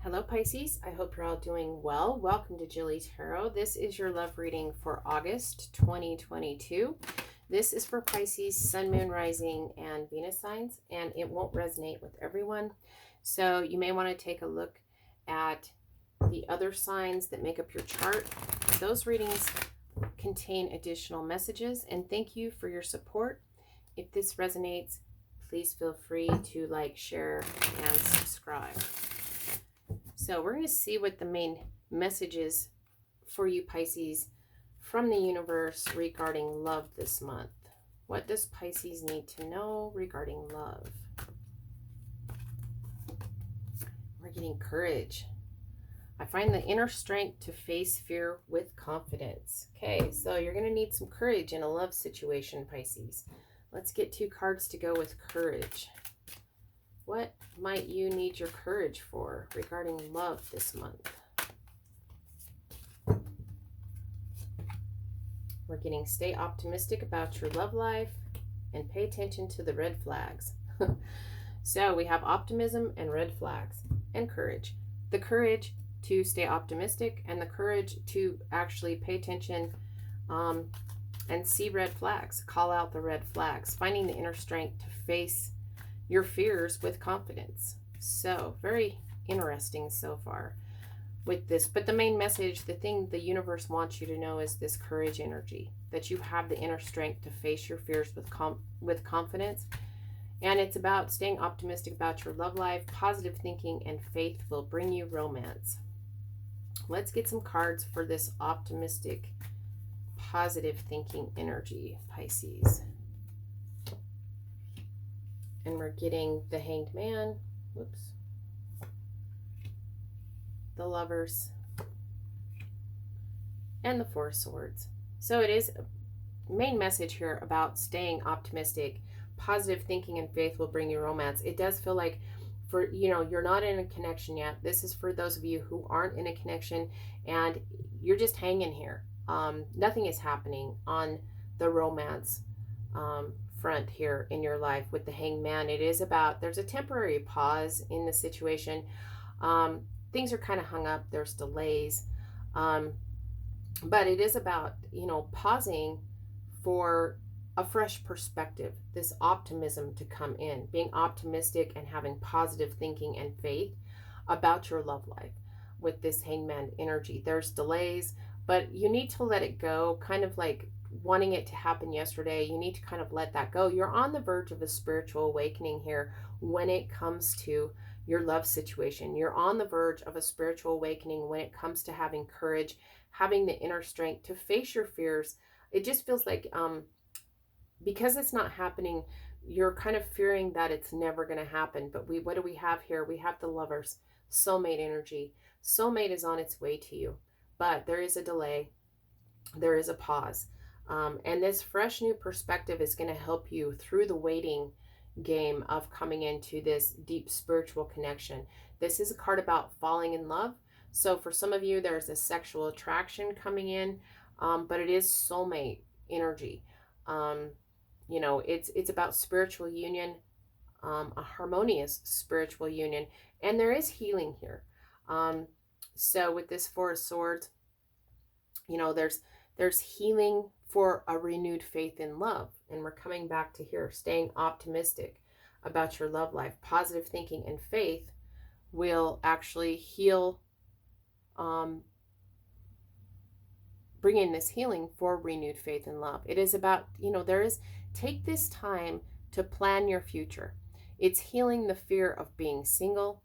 Hello Pisces, I hope you're all doing well. Welcome to JilleTarot. This is your love reading for August 2022. This is for Pisces, Sun, Moon, Rising, and Venus signs, and it won't resonate with everyone. So you may want to take a look at the other signs that make up your chart. Those readings contain additional messages, and thank you for your support. If this resonates, please feel free to like, share, and subscribe. So we're going to see what the main message is for you, Pisces, from the universe regarding love this month. What does Pisces need to know regarding love? We're getting courage. I find the inner strength to face fear with confidence. Okay, so you're going to need some courage in a love situation, Pisces. Let's get 2 cards to go with courage. What might you need your courage for regarding love this month? We're getting stay optimistic about your love life and pay attention to the red flags. So we have optimism and red flags and courage. The courage to stay optimistic and the courage to actually pay attention and see red flags. Call out the red flags. Finding the inner strength to face your fears with confidence. So very interesting so far with this, but the main message, the thing the universe wants you to know, is this courage energy, that you have the inner strength to face your fears with confidence. And it's about staying optimistic about your love life. Positive thinking and faith will bring you romance. Let's get some cards for this optimistic, positive thinking energy, Pisces. And we're getting the Hanged Man, whoops, the Lovers, and the Four of Swords. So it is a main message here about staying optimistic. Positive thinking and faith will bring you romance. It does feel like, for you're not in a connection yet. This is for those of you who aren't in a connection and you're just hanging here. Nothing is happening on the romance front here in your life with the Hanged Man. It is about, there's a temporary pause in the situation. Things are kind of hung up. There's delays. But it is about, pausing for a fresh perspective, this optimism to come in, being optimistic and having positive thinking and faith about your love life with this Hangman energy. There's delays, but you need to let it go, kind of like wanting it to happen yesterday. You need to kind of let that go. You're on the verge of a spiritual awakening here when it comes to your love situation. You're on the verge of a spiritual awakening when it comes to having courage, having the inner strength to face your fears. It just feels like because it's not happening, you're kind of fearing that it's never going to happen. But what do we have here? We have the Lovers, soulmate energy. Soulmate is on its way to you, but there is a delay. There is a pause. And this fresh new perspective is going to help you through the waiting game of coming into this deep spiritual connection. This is a card about falling in love. So for some of you, there's a sexual attraction coming in, but it is soulmate energy. It's about spiritual union, a harmonious spiritual union, and there is healing here. So with this Four of Swords, there's healing for a renewed faith in love. And we're coming back to here, staying optimistic about your love life. Positive thinking and faith will actually heal, bring in this healing for renewed faith in love. It is about, take this time to plan your future. It's healing the fear of being single.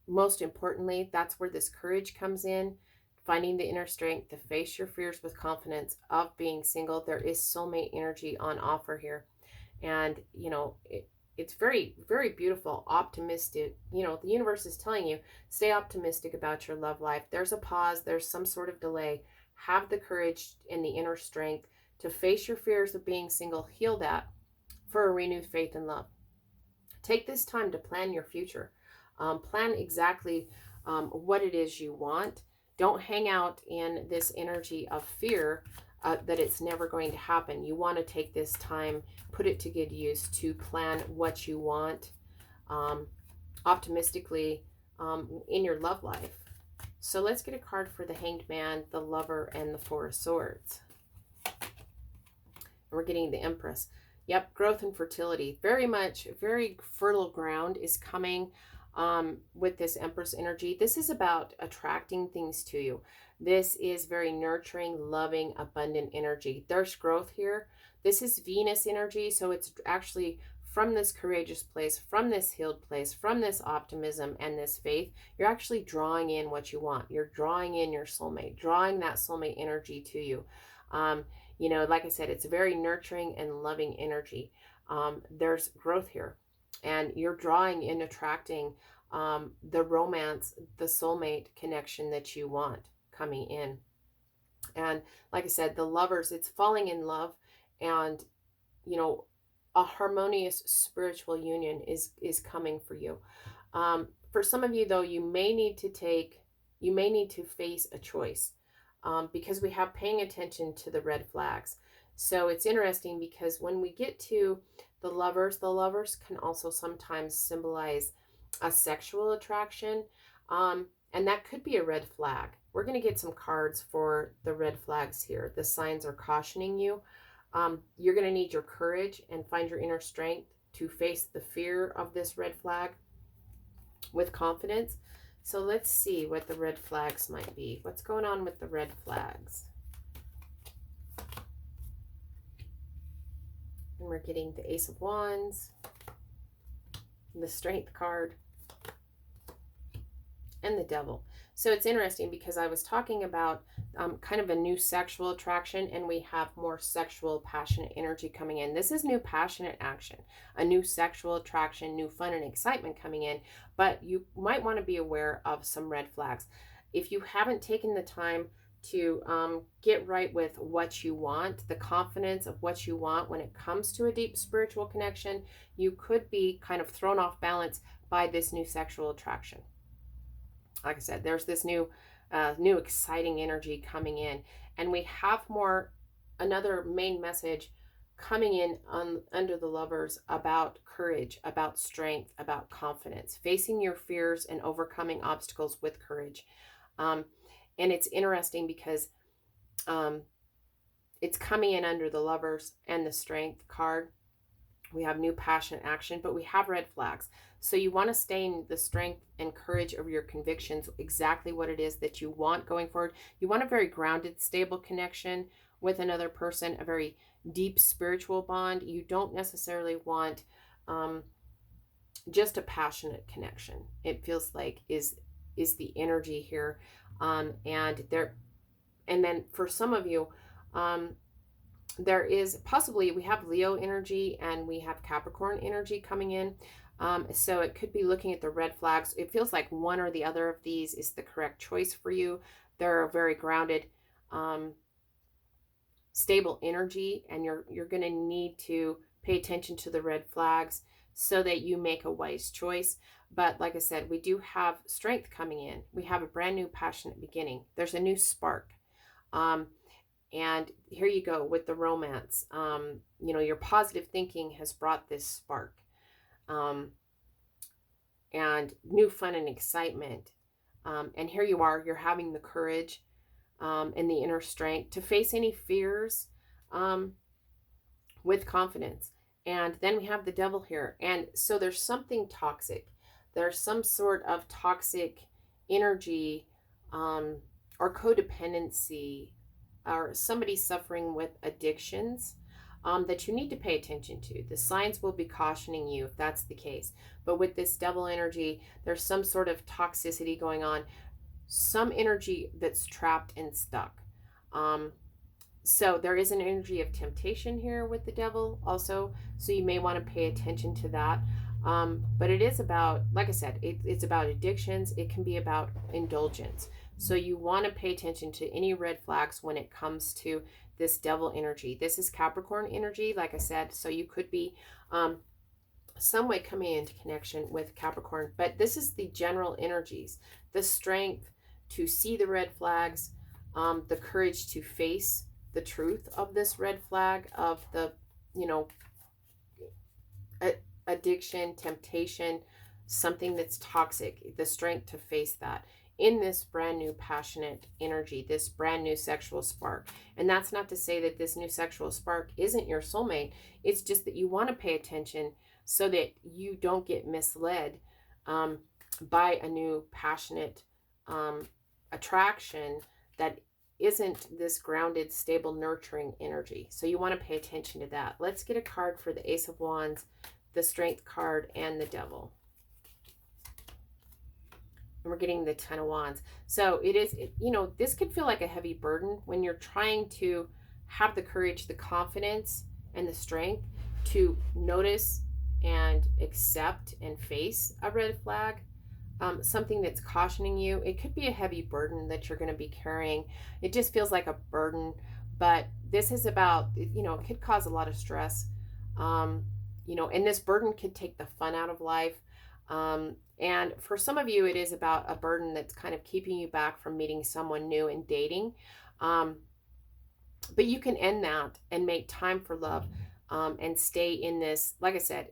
Most importantly, that's where this courage comes in. Finding the inner strength to face your fears with confidence of being single. There is soulmate energy on offer here. And, it's very, very beautiful, optimistic. The universe is telling you, stay optimistic about your love life. There's a pause. There's some sort of delay. Have the courage and the inner strength to face your fears of being single. Heal that for a renewed faith in love. Take this time to plan your future. Plan exactly what it is you want. Don't hang out in this energy of fear that it's never going to happen. You want to take this time, put it to good use to plan what you want optimistically, in your love life. So let's get a card for the Hanged Man, the Lover, and the Four of Swords. And we're getting the Empress. Yep, growth and fertility. Very fertile ground is coming with this Empress energy. This is about attracting things to you. This is very nurturing, loving, abundant energy. There's growth here. This is Venus energy, so it's actually from this courageous place, from this healed place, from this optimism and this faith, you're actually drawing in what you want. You're drawing in your soulmate, drawing that soulmate energy to you. You know, like I said, it's a very nurturing and loving energy. There's growth here, and you're drawing in, attracting the romance, the soulmate connection that you want coming in. And like I said, the Lovers, it's falling in love, and, you know, a harmonious spiritual union is coming for you. For some of you, though, you may need to face a choice, because we have paying attention to the red flags. So it's interesting because when we get to the Lovers can also sometimes symbolize a sexual attraction, and that could be a red flag. We're going to get some cards for the red flags here. The signs are cautioning you. You're going to need your courage and find your inner strength to face the fear of this red flag with confidence. So let's see what the red flags might be. What's going on with the red flags? And we're getting the Ace of Wands, the Strength card, and the Devil. So it's interesting because I was talking about kind of a new sexual attraction, and we have more sexual, passionate energy coming in. This is new passionate action, a new sexual attraction, new fun and excitement coming in, but you might want to be aware of some red flags. If you haven't taken the time to get right with what you want, the confidence of what you want when it comes to a deep spiritual connection, you could be kind of thrown off balance by this new sexual attraction. Like I said, there's this new exciting energy coming in, and we have another main message coming in under the Lovers about courage, about strength, about confidence, facing your fears and overcoming obstacles with courage. And it's interesting because it's coming in under the Lovers and the Strength card. We have new passion action, but we have red flags. So you want to stay in the strength and courage of your convictions, exactly what it is that you want going forward. You want a very grounded, stable connection with another person, a very deep spiritual bond. You don't necessarily want just a passionate connection. It feels like is the energy here. And then for some of you, there is possibly, we have Leo energy and we have Capricorn energy coming in. So it could be looking at the red flags. It feels like one or the other of these is the correct choice for you. They're a very grounded, stable energy, and you're going to need to pay attention to the red flags so that you make a wise choice. But like I said, we do have strength coming in. We have a brand new passionate beginning. There's a new spark. And here you go with the romance. You know, your positive thinking has brought this spark. And new fun and excitement. And here you are, you're having the courage and the inner strength to face any fears with confidence. And then we have the Devil here. And so there's something toxic. There's some sort of toxic energy or codependency, or somebody suffering with addictions that you need to pay attention to. The signs will be cautioning you if that's the case. But with this Devil energy, there's some sort of toxicity going on, some energy that's trapped and stuck. So there is an energy of temptation here with the Devil also, so you may want to pay attention to that. But it is about, like I said, it's about addictions. It can be about indulgence. So you want to pay attention to any red flags when it comes to this Devil energy. This is Capricorn energy, like I said, so you could be some way coming into connection with Capricorn. But this is the general energies, the strength to see the red flags, the courage to face the truth of this red flag, of the, you know, addiction, temptation, something that's toxic, the strength to face that in this brand new passionate energy, this brand new sexual spark. And that's not to say that this new sexual spark isn't your soulmate. It's just that you want to pay attention so that you don't get misled by a new passionate attraction that isn't this grounded, stable, nurturing energy. So you want to pay attention to that. Let's get a card for the Ace of Wands, the Strength card, and the Devil. And we're getting the Ten of Wands. So it is, you know, this could feel like a heavy burden when you're trying to have the courage, the confidence, and the strength to notice and accept and face a red flag. Something that's cautioning you. It could be a heavy burden that you're going to be carrying. It just feels like a burden, but this is about, you know, it could cause a lot of stress, you know, and this burden could take the fun out of life. And for some of you, it is about a burden that's kind of keeping you back from meeting someone new and dating. But you can end that and make time for love, and stay in this. Like I said,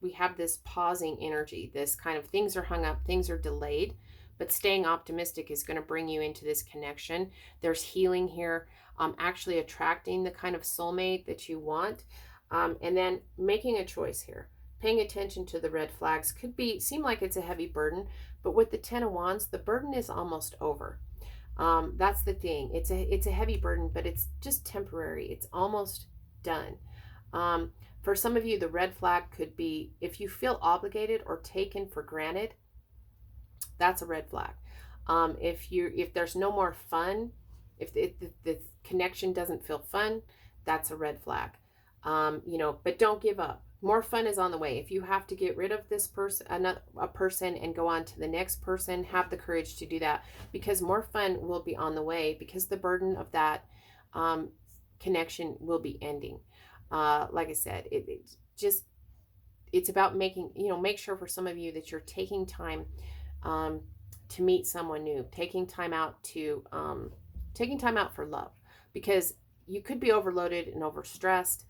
we have this pausing energy, this kind of things are hung up, things are delayed, but staying optimistic is going to bring you into this connection. There's healing here, actually attracting the kind of soulmate that you want, and then making a choice here. Paying attention to the red flags seem like it's a heavy burden, but with the Ten of Wands, the burden is almost over. That's the thing. It's a heavy burden, but it's just temporary. It's almost done. For some of you, the red flag could be if you feel obligated or taken for granted. That's a red flag. If there's no more fun, if the connection doesn't feel fun, that's a red flag. You know, but don't give up. More fun is on the way. If you have to get rid of this person, a person, and go on to the next person, have the courage to do that, because more fun will be on the way, because the burden of that connection will be ending. Like I said, it's about making, you know, make sure for some of you that you're taking time to meet someone new, taking time out for love, because you could be overloaded and overstressed,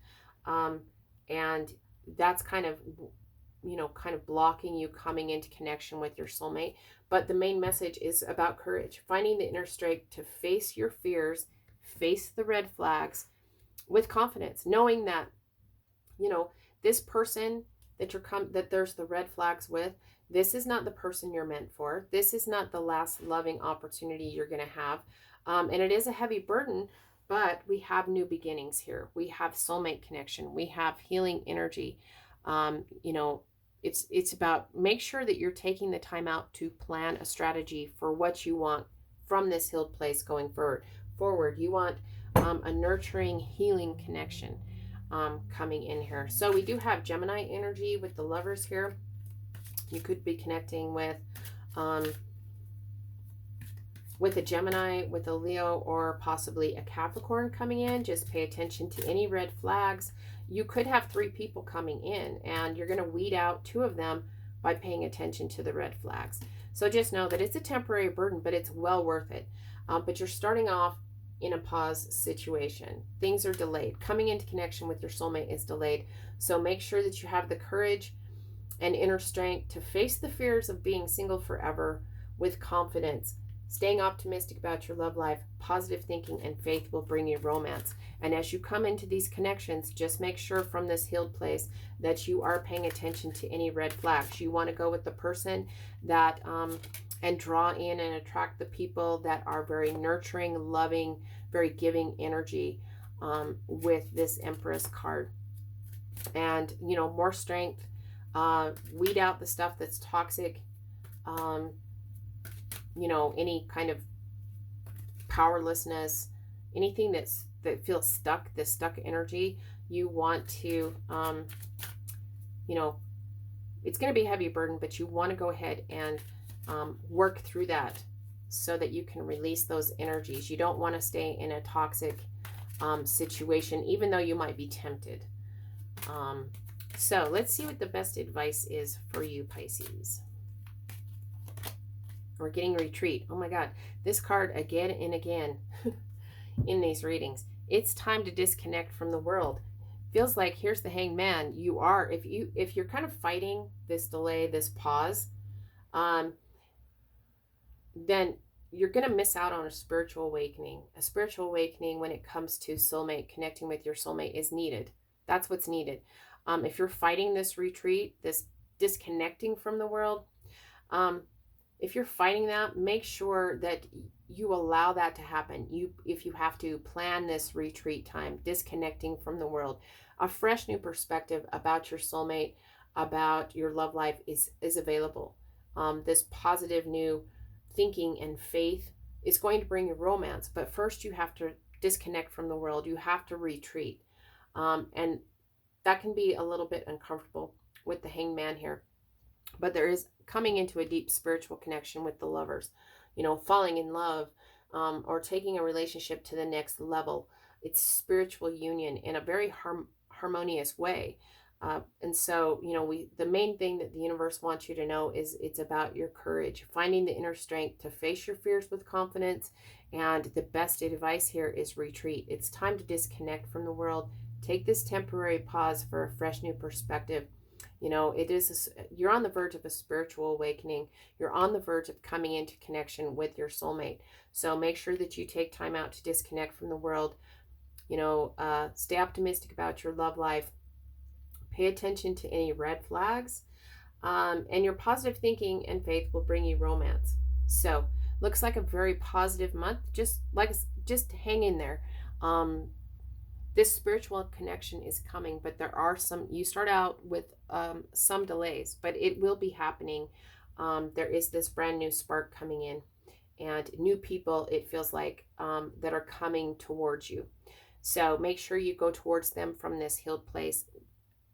and that's kind of, you know, kind of blocking you coming into connection with your soulmate. But the main message is about courage, finding the inner strength to face your fears, face the red flags with confidence, knowing that, you know, this person that there's the red flags with, this is not the person you're meant for. This is not the last loving opportunity you're going to have. And it is a heavy burden, but we have new beginnings here. We have soulmate connection. We have healing energy. You know, it's about, make sure that you're taking the time out to plan a strategy for what you want from this healed place going forward. You want a nurturing, healing connection coming in here. So we do have Gemini energy with the Lovers here. You could be connecting with a Gemini, with a Leo, or possibly a Capricorn coming in. Just pay attention to any red flags. You could have 3 people coming in, and you're going to weed out 2 of them by paying attention to the red flags. So just know that it's a temporary burden, but it's well worth it. But you're starting off in a pause situation. Things are delayed. Coming into connection with your soulmate is delayed. So make sure that you have the courage and inner strength to face the fears of being single forever with confidence. Staying optimistic about your love life, positive thinking, and faith will bring you romance. And as you come into these connections, just make sure from this healed place that you are paying attention to any red flags. You want to go with the person that, and draw in and attract the people that are very nurturing, loving, very giving energy with this Empress card. And, you know, more strength. Weed out the stuff that's toxic. You know, any kind of powerlessness, anything that feels stuck, this stuck energy, you want to, you know, it's going to be a heavy burden, but you want to go ahead and work through that so that you can release those energies. You don't want to stay in a toxic situation, even though you might be tempted. So let's see what the best advice is for you, Pisces. We're getting retreat. Oh my God, this card again and again in these readings. It's time to disconnect from the world. feels like, here's the Hanged Man. You are, if you're kind of fighting this delay, this pause, then you're going to miss out on a spiritual awakening. A spiritual awakening when it comes to soulmate, connecting with your soulmate is needed. That's what's needed. If you're fighting this retreat, this disconnecting from the world, if you're fighting that, make sure that you allow that to happen. If you have to, plan this retreat time, disconnecting from the world. A fresh new perspective about your soulmate, about your love life is available. This positive new thinking and faith is going to bring you romance, but first you have to disconnect from the world. You have to retreat. And that can be a little bit uncomfortable with the Hanged Man here. But there is coming into a deep spiritual connection with the lovers, falling in love, or taking a relationship to the next level. It's spiritual union in a very harmonious way. And so, the main thing that the universe wants you to know is it's about your courage, finding the inner strength to face your fears with confidence. And the best advice here is retreat. It's time to disconnect from the world. Take this temporary pause for a fresh new perspective. You're on the verge of a spiritual awakening. You're on the verge of coming into connection with your soulmate. So make sure that you take time out to disconnect from the world. Stay optimistic about your love life. Pay attention to any red flags. And your positive thinking and faith will bring you romance. So looks like a very positive month. Just hang in there. This spiritual connection is coming, but you start out with some delays, but it will be happening. There is this brand new spark coming in, and new people, it feels like, that are coming towards you. So make sure you go towards them from this healed place,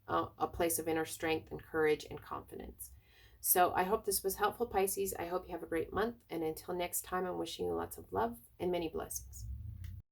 a place of inner strength and courage and confidence. So I hope this was helpful, Pisces. I hope you have a great month. And until next time, I'm wishing you lots of love and many blessings.